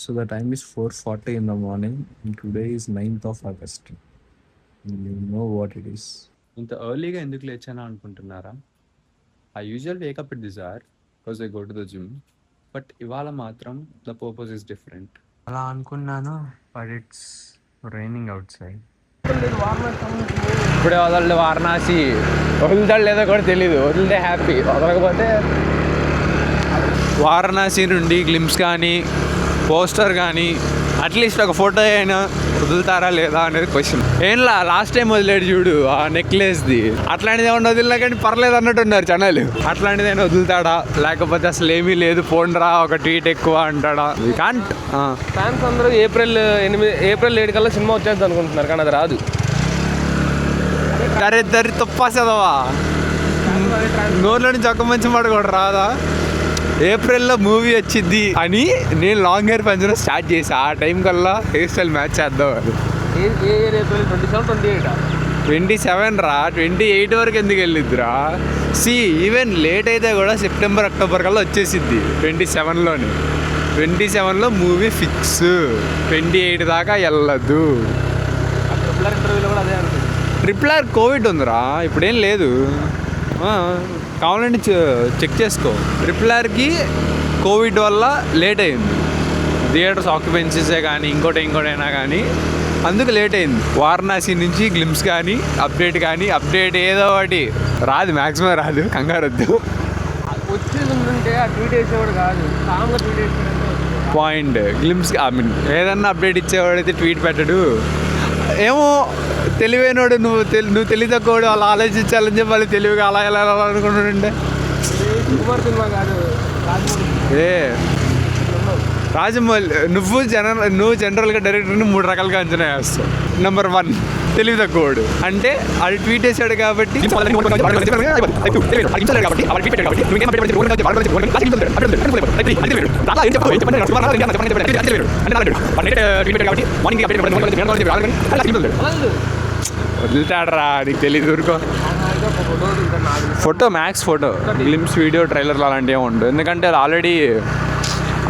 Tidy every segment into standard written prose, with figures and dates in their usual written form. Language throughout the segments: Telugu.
So the time is 4:40 in the morning and today is 9th of August. You know what it is. ఇంత ఎర్లీగా ఎందుకు లేచానా అనుకుంటున్నారా? I usual wake up at this hour because I go to the gym. But ఇవాళ మాత్రం ద పర్పస్ ఇస్ డిఫరెంట్. అలా అనుకున్నాను, but it's raining outside. ఇప్పుడే వదలడు వారణాసి. వదులుతాడు లేదో కూడా తెలీదు. వదిలితే హ్యాపీ, వదలకపోతే వారణాసి నుండి గ్లిమ్స్ కానీ పోస్టర్ కానీ అట్లీస్ట్ ఒక ఫోటో అయినా వదులుతారా లేదా అనేది క్వశ్చన్. ఏంలా లాస్ట్ టైం వదిలేడు చూడు ఆ నెక్లెస్ది, అట్లాంటిది ఏమన్నా వదిలినా కానీ పర్లేదు అన్నట్టున్నారు జనాలు. అట్లాంటిది అయినా వదులుతాడా, లేకపోతే అసలు ఏమీ లేదు పోండ్రా ఒక ట్వీట్ ఎక్కువ అంటాడా? కాంట్. ఫ్యాన్స్ అందరూ ఏప్రిల్ 7 కల్లా సినిమా వచ్చేది అనుకుంటున్నారు, కానీ అది రాదు. దరి తొప్పాసేదవా, నోట్లో నుంచి ఒక్క మంచి మాట కూడా రాదా? ఏప్రిల్లో మూవీ వచ్చింది అని నేను లాంగ్ హెయిర్ పెంచడం స్టార్ట్ చేసా. ఆ టైం కల్లా హెయిర్ స్టైల్ మ్యాచ్ చేద్దాం. అది 27 రా, 28 వరకు ఎందుకు వెళ్ళిద్దిరా? ఈవెన్ లేట్ అయితే కూడా సెప్టెంబర్ అక్టోబర్ కల్లా వచ్చేసిద్ది. 27లో మూవీ ఫిక్స్. 28 దాకా వెళ్ళదు. ట్రిపుల్ ఆర్ కోవిడ్ ఉందిరా, ఇప్పుడేం లేదు. కావాలంటే చెక్ చేసుకో. ట్రిపుల్ ఆర్కి కోవిడ్ వల్ల లేట్ అయింది. థియేటర్స్ ఆక్యుపెన్సీసే కానీ ఇంకోటైనా కానీ అందుకు లేట్ అయింది. వారణాసి నుంచి గ్లిమ్స్ కానీ అప్డేట్ ఏదో ఒకటి రాదు, మ్యాక్సిమం రాదు, కంగారొద్దు. పాయింట్ గ్లిమ్స్ ఏదన్నా అప్డేట్ ఇచ్చేవాడైతే ట్వీట్ పెట్టడు. ఏమో తెలివైనోడు, నువ్వు తెలివి తక్కువడు, అలా ఆలోచించాలని చెప్పి వాళ్ళు తెలివిగా అలా ఎలా అనుకుంటుండే. రాజమౌళి నువ్వు జనరల్గా డైరెక్టర్ని 3 రకాలుగా అంచనా వేస్తావు. నెంబర్ 1 తెలివి తక్కువడు, అంటే అది ట్వీట్ చేశాడు కాబట్టి వదులుతాడరా, నీకు తెలియదు, ఊరుకో. Photo max photo, glimpse video ట్రైలర్లు అలాంటివి ఉండవు. ఎందుకంటే అది ఆల్రెడీ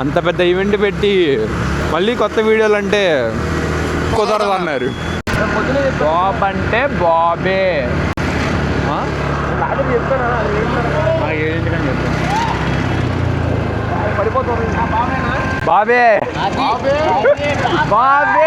అంత పెద్ద ఈవెంట్ పెట్టి మళ్ళీ కొత్త వీడియోలు అంటే కుదరదు అన్నారు. బాబ్ అంటే బాబే, బాబే బాబే.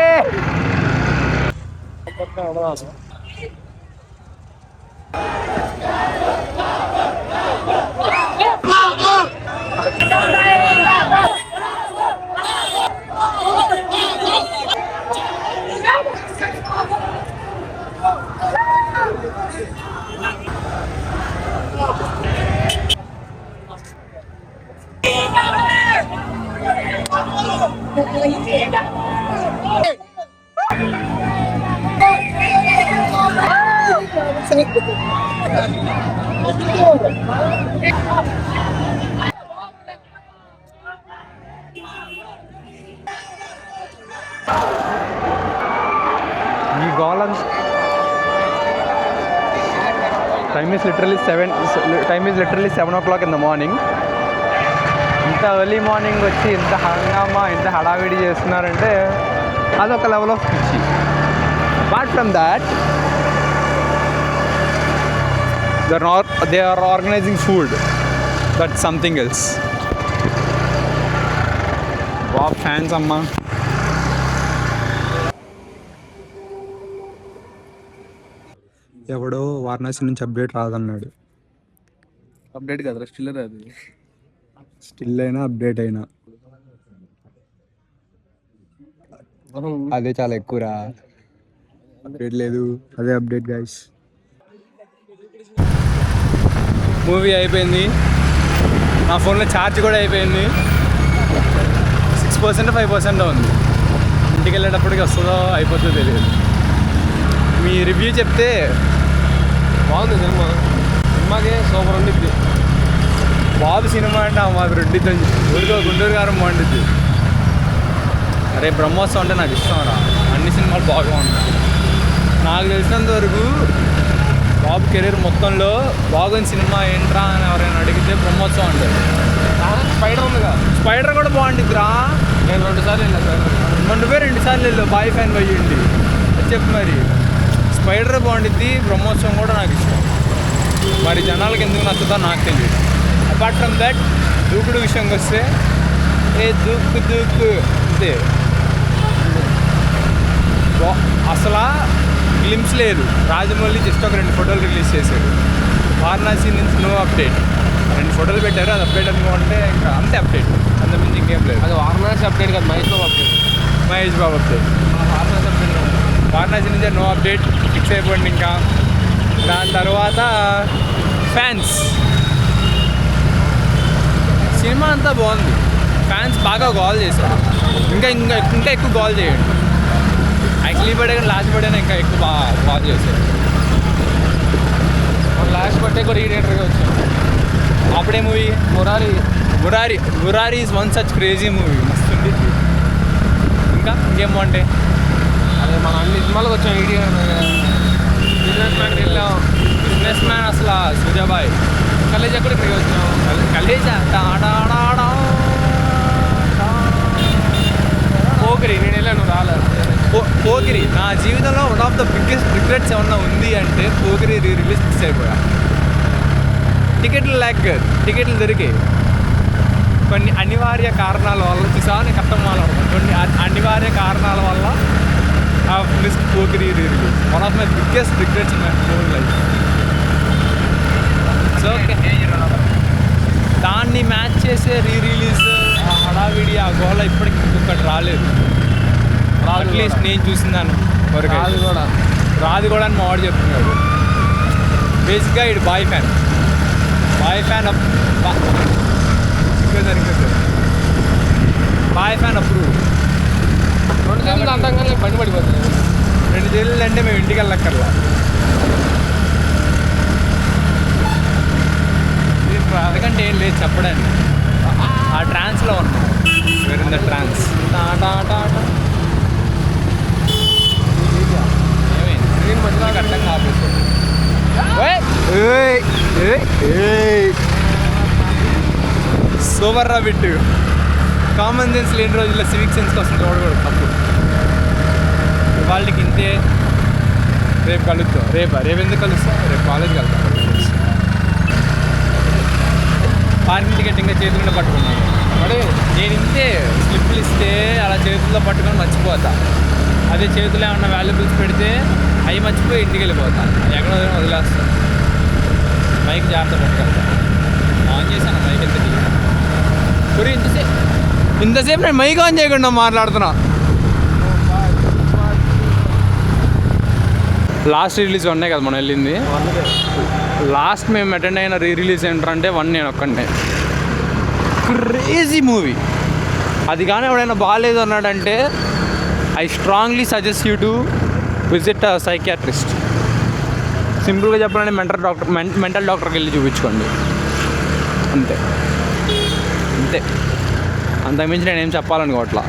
ఈ గోళం time is literally 7 o'clock in the morning. ఇంత ఎర్లీ మార్నింగ్ వచ్చి ఇంత హంగామా, ఇంత హడావిడి చేస్తున్నారంటే అదొక లెవెల్ ఆఫ్ పిచ్చి. Apart from that they are organizing food. That's something else. Wow, fans amma. ఎవడో వారణాసి నుంచి అప్డేట్ రాదన్నాడు. అప్డేట్ కదా, స్టిల్ అయినా అప్డేట్ అయినా అదే చాలా ఎక్కువరా. అప్డేట్ లేదు, అదే అప్డేట్ గైస్. మూవీ అయిపోయింది, నా ఫోన్లో ఛార్జ్ కూడా అయిపోయింది. 6% 5% ఉంది. ఇంటికి వెళ్ళేటప్పటికి వస్తుందో అయిపోతుందో తెలియదు. మీ రివ్యూ చెప్తే. బాగుంది సినిమాకి, సూపర్ ఉండిద్ది. బాబు సినిమా అంటే మాకు రెండిద్ది, ఊరికో గుంటూరు గారం బాగుండిద్ది. అరే బ్రహ్మోత్సవం అంటే నాకు ఇష్టం రా, అన్ని సినిమాలు బాగా ఉంటాయి. నాకు తెలిసినంత వరకు బాబు కెరీర్ మొత్తంలో బాగున్న సినిమా ఏంట్రా అని ఎవరైనా అడిగితే బ్రహ్మోత్సవం అంటారు. స్పైడర్ ఉందిగా, స్పైడర్ కూడా బాగుంటుందిరా. నేను 2 సార్లు వెళ్ళా సార్. నువ్వే 2 సార్లు వెళ్ళు బాయ్ ఫ్యాన్ పోయింది చెప్పు మరి. స్పైడర్ బాగుండిద్ది, బ్రహ్మోత్సవం కూడా నాకు ఇష్టం. మరి జనాలకి ఎందుకు నచ్చుతో నాకు తెలియదు. అపార్ట్ ఫ్రమ్ దట్ దూకుడు విషయంకి వస్తే దూకు అంతే. అసలు గ్లిమ్స్ లేదు. రాజమౌళి జస్ట్ ఒక 2 ఫోటోలు రిలీజ్ చేశాడు. వారణాసి నుంచి నో అప్డేట్. 2 ఫోటోలు పెట్టారు, అది అప్డేట్ అనుకుంటే ఇంకా అంతే అప్డేట్, అంతకుమించి ఇంకేం లేదు. అది వారణాసి అప్డేట్ కాదు, Mahesh Babu update. Mahesh Babu update. Varanasi update కాదు. వారణాసి నుంచే నో అప్డేట్ ఫిక్స్ అయిపోయింది. ఇంకా దాని తర్వాత ఫ్యాన్స్. సినిమా అంతా బాగుంది, ఫ్యాన్స్ బాగా గోల్ చేశారు. ఇంకా ఇంకా ఇంకా ఎక్కువ గోల్ చేయండి. యాక్చువల్లీ పడే కానీ లాస్ట్ పడే ఇంకా ఎక్కువ బాగా గోల్ చేశారు. లాస్ట్ బట్టే కూడా రీడేటర్గా వచ్చాం. అప్పుడే movie Murari is one such crazy movie. మస్తు ఉంది. ఇంకా ఇంకేం బాగుంటాయి. అదే మన అన్ని సినిమాలకు వచ్చాం. బిజినెస్ మ్యాన్ వెళ్ళాం. బిజినెస్ మ్యాన్ అసలు సూర్యాబాయ్. కలేజా కూడా ఇక్కడికి వచ్చాం. కలేజా పోకిరి నేను వెళ్ళాను, రాలేదు. పోకిరి నా జీవితంలో one of the biggest regrets ఏమన్నా ఉంది అంటే పోకిరి రిలీజ్ మిస్ అయిపోయా. టికెట్లు దొరికాయి. కొన్ని అనివార్య కారణాల వల్ల చూసాను కష్టం మాట్లాడతాను. కొన్ని అనివార్య కారణాల వల్ల ఆ miss Pokiri release. One of my biggest regrets in my whole life. So దాన్ని మ్యాచ్ చేసే రిలీజ్ ఆ హడావిడి ఆ గోళ ఇప్పటికి ఇంకొకటి రాలేదు. అట్లీస్ట్ నేను చూసిన దాన్ని వరకు రాదు కూడా అని మా వాడు చెప్తున్నాడు. బేసిక్గా ఇటు బాయ్ ఫ్యాన్ అప్రూవ్. 2 జైలు అంతంగానే బండి పడిపోతుంది. 2 జైలు అంటే మేము ఇంటికి వెళ్ళక్కర్లా. ఎందుకంటే ఏం లేదు చెప్పడానికి. ఆ ట్రాన్స్లో ఉన్నాం. We're in the trance. Train మధ్యలో అర్థం కాపేసుకోండి. సూపర్ రా బిట్టు. కామన్ సెన్స్ లేని రోజుల్లో సివిక్ సెన్స్ కోసం చూడకూడదు తప్పు. వాళ్ళకి ఇంతే. రేపు కలుస్తాం. రేపు ఎందుకు కలుస్తాం? రేపు కాలేజ్కి వెళ్తాం. పార్కింగ్ టికెట్ ఇంకా చేతుల్లో పట్టుకున్నాను. మరి నేను ఇంతే స్లిప్లు ఇస్తే అలా చేతుల్లో పట్టుకొని మర్చిపోతా. అదే చేతుల్లో ఏమన్నా వాల్యుబుల్స్ పెడితే అవి మర్చిపోయి ఇంటికి వెళ్ళిపోతా. ఎక్కడో వదిలేస్తాను. మైక్ జాగ్రత్త పట్టుకెళ్తా. ఆన్ చేశాను మైక్ ఎంత పురి. ఇంతసేపు నేను మైక్ ఆన్ చేయకుండా మాట్లాడుతున్నా. లాస్ట్ రిలీజ్ ఉన్నాయి కదా మనం వెళ్ళింది. లాస్ట్ మేము అటెండ్ అయిన రిలీజ్ ఏంటంటే 1 నేను ఒక్కడే. Crazy movie. అది కానీ ఎవడైనా బాగాలేదు అన్నాడంటే I strongly suggest you to visit a psychiatrist. సింపుల్గా చెప్పాలంటే మెంటల్ డాక్టర్కి వెళ్ళి చూపించుకోండి. అంతే. అంతకుమించి నేనేం చెప్పాలనుకోవట్లా.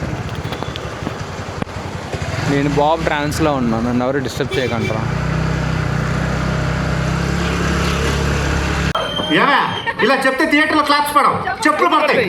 నేను బాబ్ ట్రాన్స్లో ఉన్నాను, నన్ను ఎవరు డిస్టర్బ్ చేయకంటారా. ఇలా చెప్తే థియేటర్లో క్లాప్స్ పడవు, చెప్పులు పడతాయి.